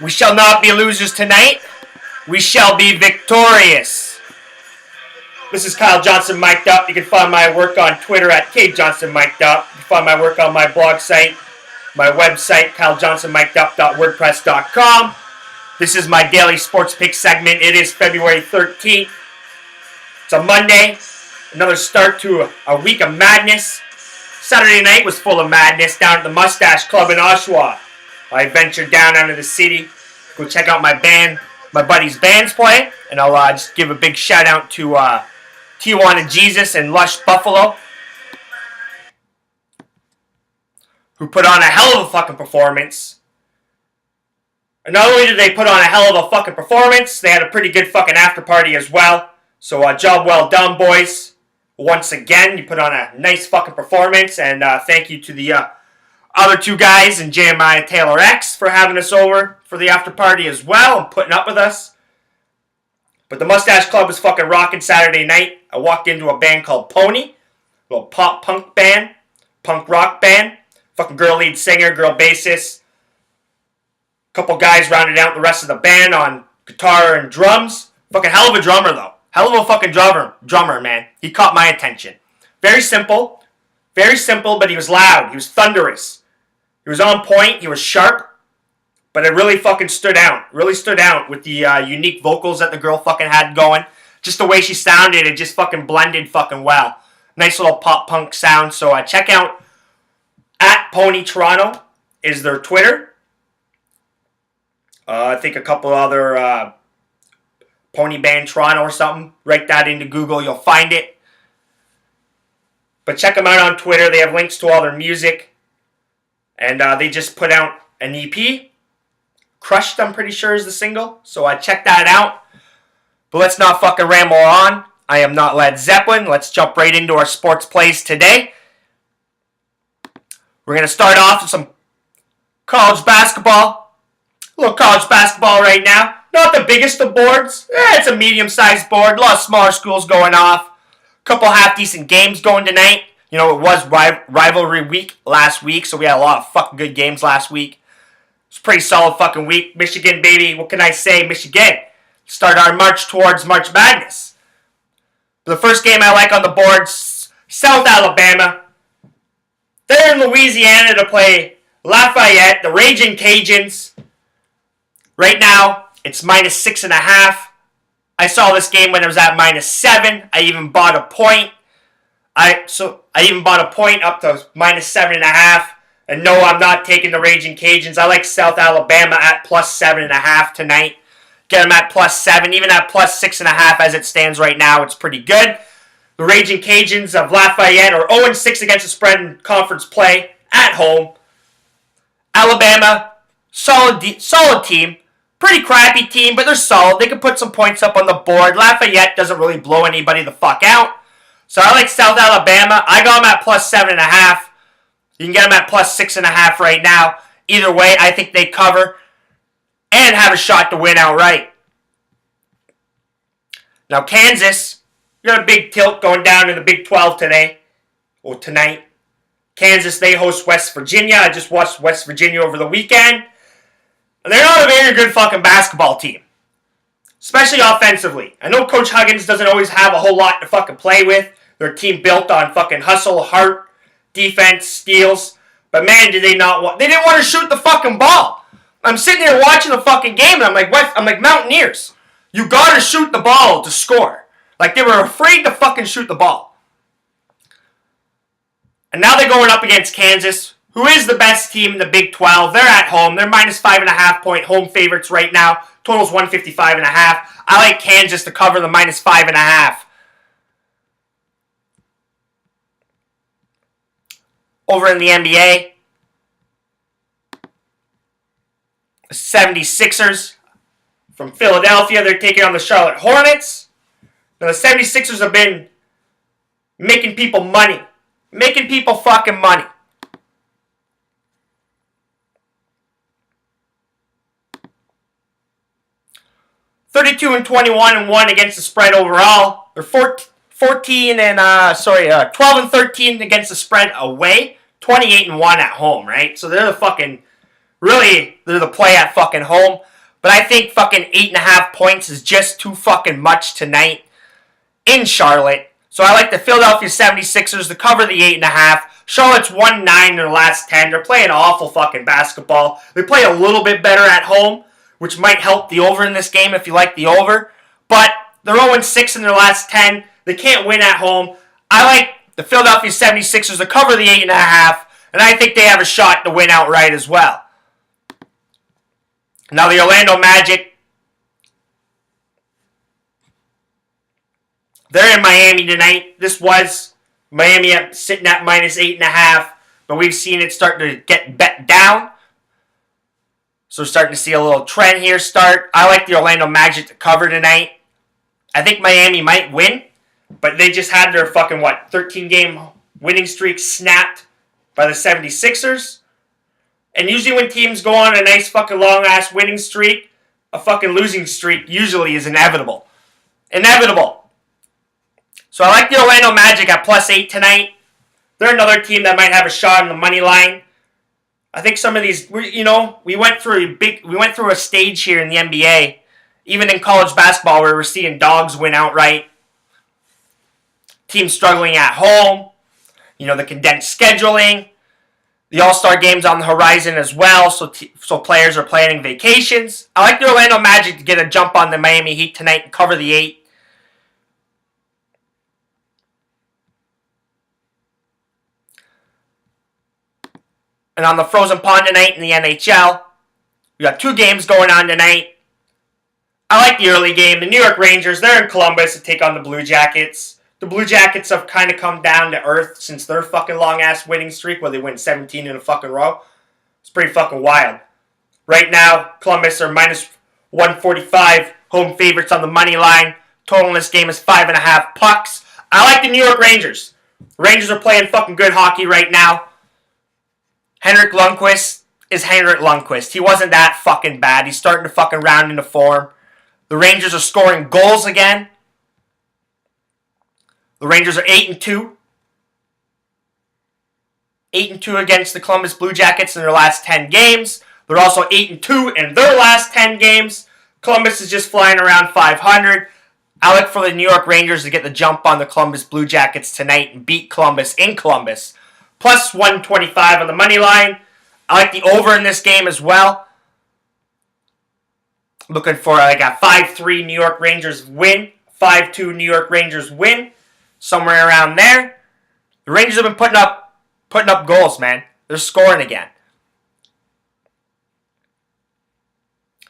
We shall not be losers tonight. We shall be victorious. This is Kyle Johnston mic'd up. You can find my work on Twitter at KJohnston mic'd up. You can find my work on my blog site, my website, kylejohnstonmic'dup.wordpress.com. This is my daily sports pick segment. It is February 13th. It's a Monday. Another start to a week of madness. Saturday night was full of madness down at the Mustache Club in Oshawa. I ventured down into the city, go check out my buddy's band's play, and I'll just give a big shout out to Tijuana Jesus and Lush Buffalo, who put on a hell of a fucking performance. And not only did they put on a hell of a fucking performance, they had a pretty good fucking after party as well. So job well done, boys. Once again, you put on a nice fucking performance, and thank you to the other two guys and Jeremiah Taylor X for having us over for the after party as well and putting up with us. But the Mustache Club was fucking rocking Saturday night. I walked into a band called Pony, a little pop punk band, punk rock band. Fucking girl lead singer, girl bassist. Couple guys rounded out the rest of the band on guitar and drums. Fucking hell of a drummer though. Hell of a fucking drummer, man. He caught my attention. Very simple, but he was loud. He was thunderous. He was on point. He was sharp. But it really fucking stood out. Really stood out with the unique vocals that the girl fucking had going. Just the way she sounded, it just fucking blended fucking well. Nice little pop punk sound. So check out at Pony Toronto is their Twitter. I think a couple other Pony Band Toronto or something. Write that into Google. You'll find it. But check them out on Twitter. They have links to all their music. And they just put out an EP. Crushed, I'm pretty sure, is the single. So check that out. But let's not fucking ramble on. I am not Led Zeppelin. Let's jump right into our sports plays today. We're going to start off with some college basketball. A little college basketball right now. Not the biggest of boards. It's a medium-sized board. A lot of smaller schools going off. A couple half-decent games going tonight. You know, it was rivalry week last week, so we had a lot of fucking good games last week. It's a pretty solid fucking week. Michigan, baby. What can I say? Michigan. Start our march towards March Madness. The first game I like on the board, South Alabama. They're in Louisiana to play Lafayette, the Raging Cajuns. Right now, it's -6.5. I saw this game when it was at -7. I even bought a point. I even bought a point up to -7.5. And no, I'm not taking the Raging Cajuns. I like South Alabama at +7.5 tonight. Get them at +7. Even at +6.5 as it stands right now, it's pretty good. The Raging Cajuns of Lafayette are 0-6 against the spread in conference play at home. Alabama, solid team. Pretty crappy team, but they're solid. They can put some points up on the board. Lafayette doesn't really blow anybody the fuck out. So I like South Alabama. I got them at +7.5. You can get them at +6.5 right now. Either way, I think they cover and have a shot to win outright. Now Kansas, you got a big tilt going down in the Big 12 today, or tonight. Kansas, they host West Virginia. I just watched West Virginia over the weekend. And they're not a very good fucking basketball team. Especially offensively. I know Coach Huggins doesn't always have a whole lot to fucking play with. Their team built on fucking hustle, heart, defense, steals. But man, did they not want... They didn't want to shoot the fucking ball. I'm sitting here watching the fucking game and I'm like, Mountaineers, you gotta shoot the ball to score. Like they were afraid to fucking shoot the ball. And now they're going up against Kansas, who is the best team in the Big 12. They're at home. They're -5.5 point home favorites right now. Total's 155.5. I like Kansas to cover the -5.5. Over in the NBA, the 76ers from Philadelphia, they're taking on the Charlotte Hornets. Now the 76ers have been making people money. Making people fucking money. (32-21-1) against the spread overall. They're 12-13 against the spread away. 28-1 at home, right? So they're the play at fucking home. But I think fucking 8.5 points is just too fucking much tonight in Charlotte. So I like the Philadelphia 76ers to cover the 8.5. Charlotte's won 9 in their last 10. They're playing awful fucking basketball. They play a little bit better at home, which might help the over in this game if you like the over. But they're 0-6 in their last 10. They can't win at home. I like the Philadelphia 76ers to cover the 8.5, and I think they have a shot to win outright as well. Now the Orlando Magic, they're in Miami tonight. This was Miami sitting at -8.5, but we've seen it start to get bet down. So we're starting to see a little trend here start. I like the Orlando Magic to cover tonight. I think Miami might win, but they just had their fucking, 13-game winning streak snapped by the 76ers. And usually when teams go on a nice fucking long-ass winning streak, a fucking losing streak usually is inevitable. Inevitable. So I like the Orlando Magic at +8 tonight. They're another team that might have a shot on the money line. I think some of these, we went through a stage here in the NBA, even in college basketball, where we're seeing dogs win outright. Teams struggling at home. The condensed scheduling. The All-Star game's on the horizon as well, so players are planning vacations. I like the Orlando Magic to get a jump on the Miami Heat tonight and cover the 8. And on the Frozen Pond tonight in the NHL, we got 2 games going on tonight. I like the early game. The New York Rangers, they're in Columbus to take on the Blue Jackets. The Blue Jackets have kind of come down to earth since their fucking long-ass winning streak where they win 17 in a fucking row. It's pretty fucking wild. Right now, Columbus are -145, home favorites on the money line. Total in this game is 5.5 pucks. I like the New York Rangers. The Rangers are playing fucking good hockey right now. Henrik Lundqvist is Henrik Lundqvist. He wasn't that fucking bad. He's starting to fucking round into form. The Rangers are scoring goals again. The Rangers are 8-2. 8-2 against the Columbus Blue Jackets in their last 10 games. They're also 8-2 in their last 10 games. Columbus is just flying around 500. I look for the New York Rangers to get the jump on the Columbus Blue Jackets tonight and beat Columbus in Columbus. +125 on the money line. I like the over in this game as well. Looking for like a 5-3 New York Rangers win. 5-2 New York Rangers win. Somewhere around there. The Rangers have been putting up goals, man. They're scoring again.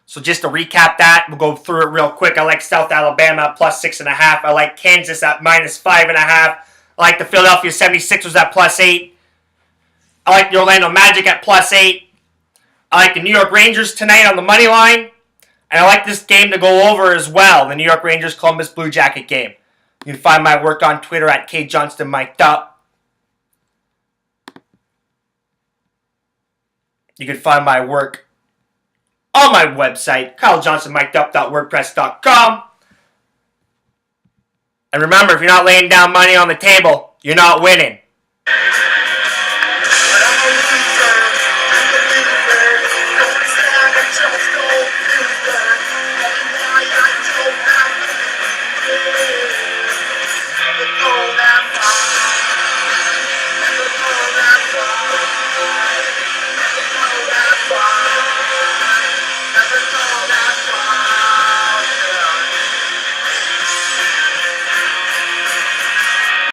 So just to recap that, we'll go through it real quick. I like South Alabama at +6.5. I like Kansas at -5.5. I like the Philadelphia 76ers at +8. I like the Orlando Magic at +8. I like the New York Rangers tonight on the money line. And I like this game to go over as well, the New York Rangers Columbus Blue Jacket game. You can find my work on Twitter at Johnston mic'd up. You can find my work on my website, kylejohnstonmic'dup.wordpress.com. And remember, if you're not laying down money on the table, you're not winning.